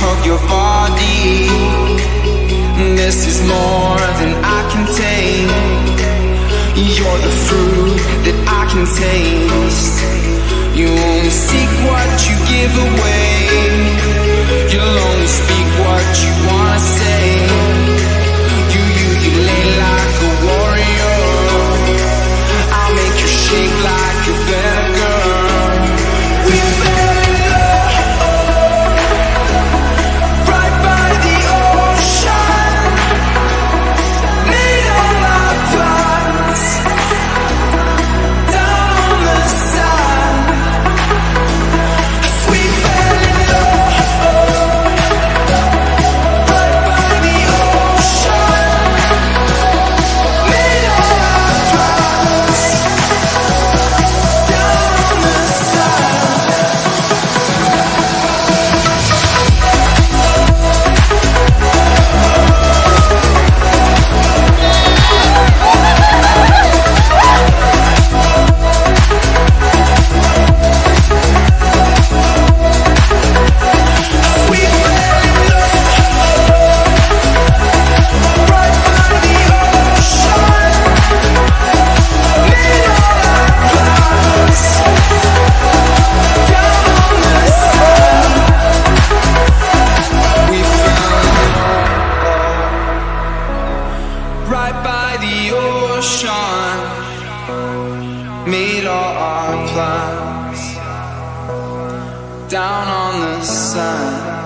of your body. This is more than I can take. You're the fruit that I can taste. You only seek what you give away. You'll only speak what you wanna say. You lay like a warrior. I'll make you shake like a vinegar. We fell in love right by the ocean. Made all our plans down on the sand. We fell in love right by the ocean. Made all our plans down on the sand. We fell in love right by the ocean. Made all our plans down on the sand. We fell in love right by the ocean. Made all our plans down on the sand.